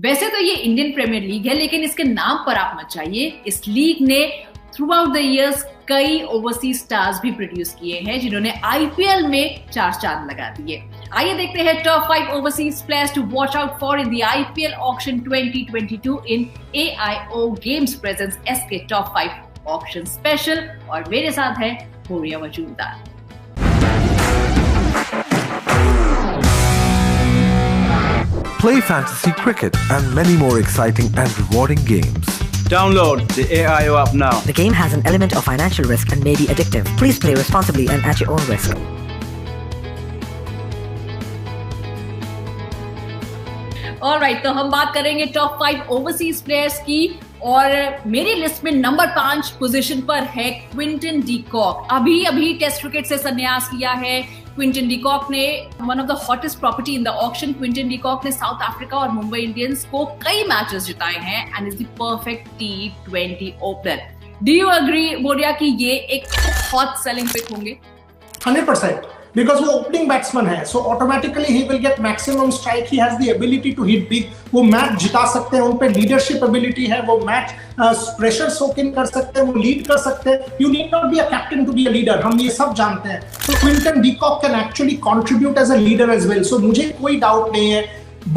वैसे तो ये इंडियन प्रीमियर लीग है, लेकिन इसके नाम पर आप मत जाइए। इस लीग ने थ्रू आउट द इयर्स कई ओवरसीज स्टार्स भी प्रोड्यूस किए हैं जिन्होंने आईपीएल में 4 चांद लगा दिए। आइए देखते हैं top 5 overseas players to watch out for in the IPL auction 2022 in AIO games presents SK top 5 auction special. और मेरे साथ है Boria Majumdar. Play fantasy cricket and many more exciting and rewarding games. Download the AIO app now. The game has an element of financial risk and may be addictive. Please play responsibly and at your own risk. Alright, तो हम बात करेंगे top 5 overseas players की और मेरी list में number 5 position पर है क्विंटन डी कॉक। अभी टेस्ट क्रिकेट से संन्यास लिया है क्विंटन डी कॉक ने। One of the hottest property in the auction, Quinton de Kock ने साउथ अफ्रीका और मुंबई इंडियंस को कई मैचेस जिताए हैं and is the perfect T20 opener. Do you agree Boria कि ये एक हॉट सेलिंग पिक होंगे? 100%, because वो ओपनिंग बैट्समैन है, so automatically he will get maximum strike. He has the ability to hit big. वो मैच जिता सकते हैं, उन पे लीडरशिप एबिलिटी है, वो मैच प्रेशर सोक इन कर सकते हैं, वो लीड कर सकते हैं। You need not be a captain to be a leader, हम ये सब जानते हैं। So Quinton de Kock can actually contribute as a leader as well. So मुझे कोई डाउट नहीं है,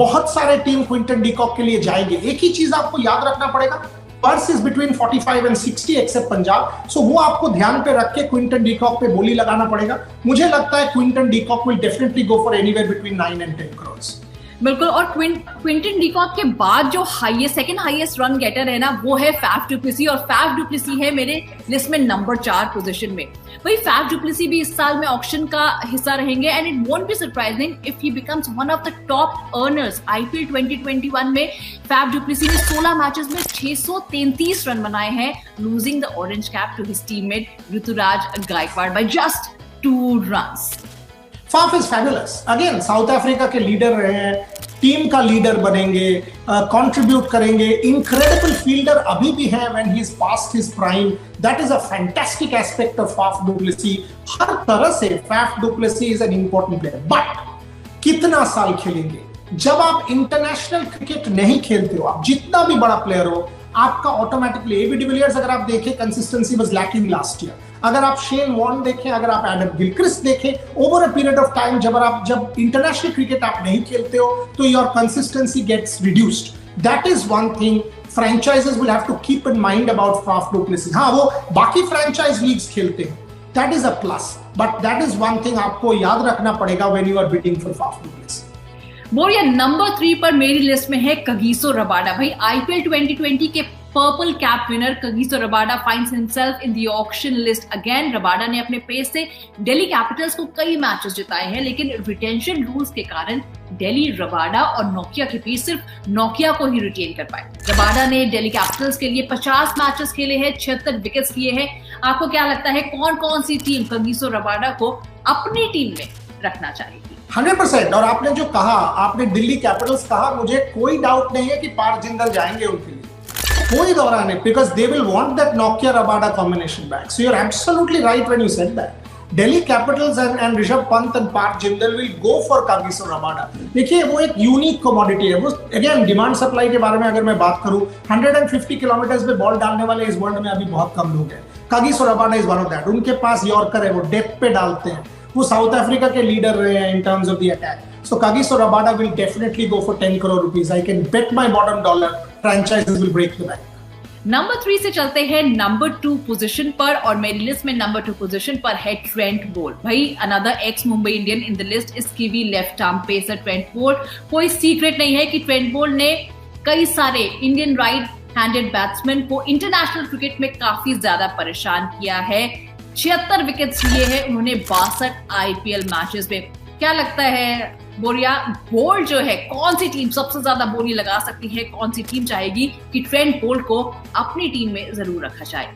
बहुत सारे टीम क्विंटन डी कॉक के लिए जाएंगे। एक ही चीज आपको याद रखना पड़ेगा, purse is between 45 and 60 except Punjab, so वो आपको ध्यान पे रख के क्विंटन डी कॉक पे बोली लगाना पड़ेगा। मुझे लगता है Quinton de Kock will definitely go for anywhere between 9 and 10 crores। बिल्कुल, और क्विंटन डी कॉक के बाद जो सेकंड हाईएस्ट रन गेटर है ना, वो है फैफ डु प्लेसी, और फैफ डु प्लेसी है मेरे लिस्ट में नंबर 4 पोजीशन में। वही फैफ डु प्लेसी भी इस साल में ऑक्शन का हिस्सा रहेंगे and it won't be surprising if he becomes one of the top earners. IPL 2021 में फैफ डु प्लेसी ने 16 मैचेस में 633 रन बनाए हैं, losing the orange cap to his teammate Ruturaj Gaikwad by just 2 runs। Faf is fabulous, again South Africa के leader रहे हैं, team का leader बनेंगे, कंट्रीब्यूट करेंगे, इनक्रेडिबल फील्डर अभी भी है when he is past his prime. That is a fantastic aspect of Faf du Plessis. हर तरह से Faf du Plessis is an important player, but कितना साल खेलेंगे? जब आप इंटरनेशनल क्रिकेट नहीं खेलते हो, आप जितना भी बड़ा प्लेयर हो, आपका ऑटोमेटिकली एबी डिविलियर्स अगर आप देखें, consistency was lacking last year. अगर आप शेन वॉर्न देखें, अगर आप एडम गिलक्रिस्ट देखें, over a period of time जब इंटरनेशनल क्रिकेट आप नहीं खेलते हो तो your consistency gets reduced. That is one thing franchises will have to keep in mind about Faf du Plessis। हाँ, वो बाकी फ्रेंचाइज लीग्स खेलते हैं, that is a plus, but that is one thing आपको याद रखना पड़ेगा when you are bidding for Faf du Plessis। Boria, number 3 पर मेरी लिस्ट में है कगिसो रबाडा। भाई आईपीएल 2020 के purple cap winner Kagiso Rabada finds himself in the auction list again. Rabada ने अपने पेस से दिल्ली कैपिटल्स को कई मैचेस जिताए हैं, लेकिन रिटेंशन रूल्स के कारण दिल्ली रबाडा और नोकिया के बीच सिर्फ नोकिया को ही रिटेन कर पाए। रबाडा ने दिल्ली कैपिटल्स के लिए 50 मैचेस खेले हैं, 76 विकेट्स लिए हैं। आपको क्या लगता है कौन कौन सी टीम कगिसो रबाडा को अपनी टीम में रखना चाहेगी? 100%। और आपने जो कहा, आपने दिल्ली कैपिटल्स कहा, मुझे कोई डाउट नहीं है कि पार जिंदल जाएंगे उनके लिए, कोई दौरान नहीं, because they will want that Nokia Rabada combination back. So you're absolutely right when you said that. Delhi Capitals and Rishabh Pant and Parth Jindal will go for Kagiso Rabada। देखिए, वो एक यूनिक कमोडिटी है। वो again demand supply के बारे में अगर मैं बात करूं, 150 किलोमीटर पे बॉल डालने वाले इस वर्ल्ड में अभी बहुत कम लोग हैं। Kagiso Rabada is one of that. उनके पास यॉर्कर है, वो डेप्थ पे डालते हैं, वो साउथ अफ्रीका के लीडर रहे हैं in terms of the attack. So Kagiso Rabada will definitely go for 10 crore rupees. I can bet my bottom dollar franchises will break the bank। Number 3 से चलते हैं नंबर 2 पोजीशन पर, और मेरी list में नंबर 2 पोजीशन पर है Trent Boult. भाई another x Mumbai Indian in the list is kiwi left arm pacer Trent Boult. कोई सीक्रेट नहीं है कि ट्रेंट बोल्ट ने कई सारे इंडियन राइट हैंडेड बैट्समैन को इंटरनेशनल क्रिकेट में काफी ज्यादा परेशान किया है। 76 विकेट्स लिए हैं उन्होंने 62 आईपीएल मैचेस में। क्या लगता है बोरिया, बोल्ट जो है, कौन सी टीम सबसे ज्यादा बोली लगा सकती है? कौन सी टीम चाहेगी कि ट्रेंट बोल्ट को अपनी टीम में जरूर रखा जाए?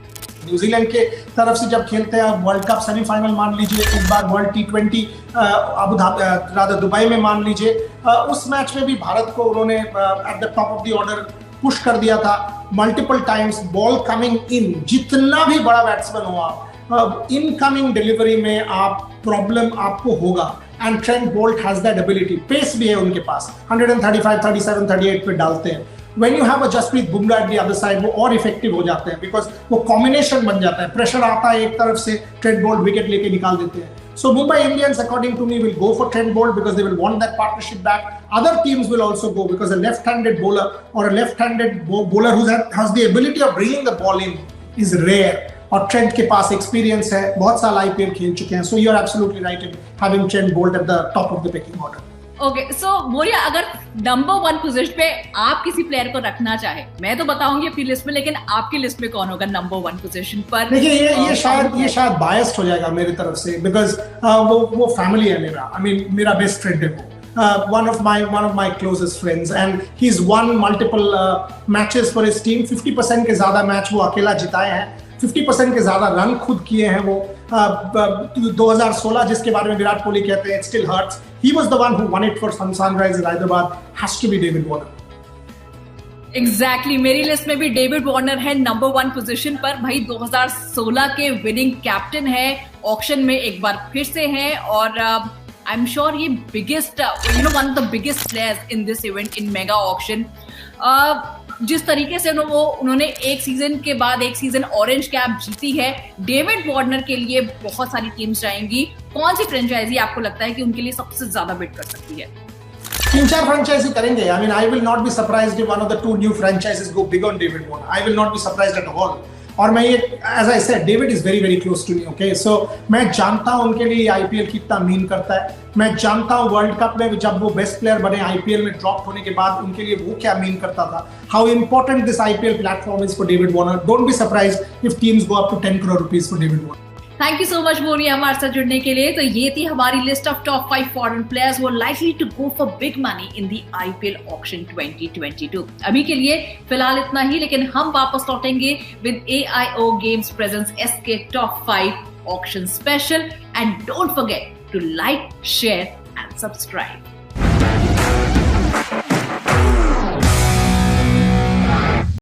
न्यूजीलैंड के तरफ से जब खेलते हैं, वर्ल्ड कप सेमीफाइनल मान लीजिए, इस बार world T20 Abu Dhabi Dubai में मान लीजिए, उस मैच में भी भारत को उन्होंने at the top of the order push कर दिया था multiple times. Ball coming in, जितना भी बड़ा बैट्समैन हो आप, इनकमिंग डिलीवरी में आप प्रॉब्लम आपको होगा। And Trent Boult has that ability, pace भी है उनके पास, 135, 37, 38 पे डालते हैं। When you have a Jasprit Bumrah at the other side, वो और इफेक्टिव हो जाते हैं बिकॉज वो कॉम्बिनेशन बन जाता है, प्रेशर आता है एक तरफ से, ट्रेंट बोल्ट विकेट लेके निकाल देते हैं। So Mumbai Indians, according to me, will go for Trent Bolt because they will want that partnership back. Other teams will also go because a left-handed bowler or a left-handed bowler who has the ability of bringing the ball in is rare. और Trent के पास experience है, बहुत साल IPL खेल चुके हैं। So you are absolutely right in having Trent Bolt at the top of the pecking order. Okay, so Moriya, अगर number 1 position पे आप किसी प्लेयर को रखना चाहे, मैं तो बताऊंगी अपनी लिस्ट में, लेकिन आपकी लिस्ट में कौन होगा नंबर 1 पोजीशन पर? देखिए ये शायद बायस्ड हो जाएगा मेरी तरफ से बिकॉज वो फैमिली है मेरा, आई मीन मेरा बेस्ट फ्रेंड है वो, one of my closest friends, and he's won multiple matches for his team. 50% के ज्यादा मैच वो अकेला जिताए हैं, 50% के ज्यादा रन खुद किए हैं वो। 2016 जिसके बारे में विराट कोहली कहते हैं it still hurts, he was the one who won it for Sunrisers Hyderabad, has to be David Warner. Exactly, मेरी लिस्ट में भी डेविड वार्नर है नंबर 1 पोजीशन पर। भाई 2016 के विनिंग कैप्टन है, ऑक्शन में एक बार फिर से हैं, और आई एम श्योर ये biggest one of the biggest players in this event in mega auction. जिस तरीके से उन्होंने एक सीजन के बाद एक सीजन ऑरेंज कैप जीती है, डेविड वार्नर के लिए बहुत सारी टीम्स जाएंगी। कौन सी फ्रेंचाइजी आपको लगता है कि उनके लिए सबसे ज्यादा बिड कर सकती है? 3-4 फ्रेंचाइजी करेंगे। I mean I will not be surprised if one of the 2 new franchises go big on David Warner. I will not be surprised at all. और मैं ये, as I said, David is very very close to me, okay. So मैं जानता हूं उनके लिए IPL कितना mean करता है, मैं जानता हूं वर्ल्ड कप में जब वो बेस्ट प्लेयर बने आईपीएल में ड्रॉप होने के बाद उनके लिए वो क्या मीन करता था, how important this IPL platform is for David Warner. Don't be surprised if teams go up to 10 crore rupees for David Warner. Thank you so much Moriya हमारे साथ जुड़ने के लिए। तो ये थी हमारी list of top 5 foreign players वो likely to go for big money in the IPL auction 2022। अभी के लिए फिलहाल इतना ही, लेकिन हम वापस लौटेंगे with AIO games presents SK top 5 auction special. And don't forget to like, share and subscribe.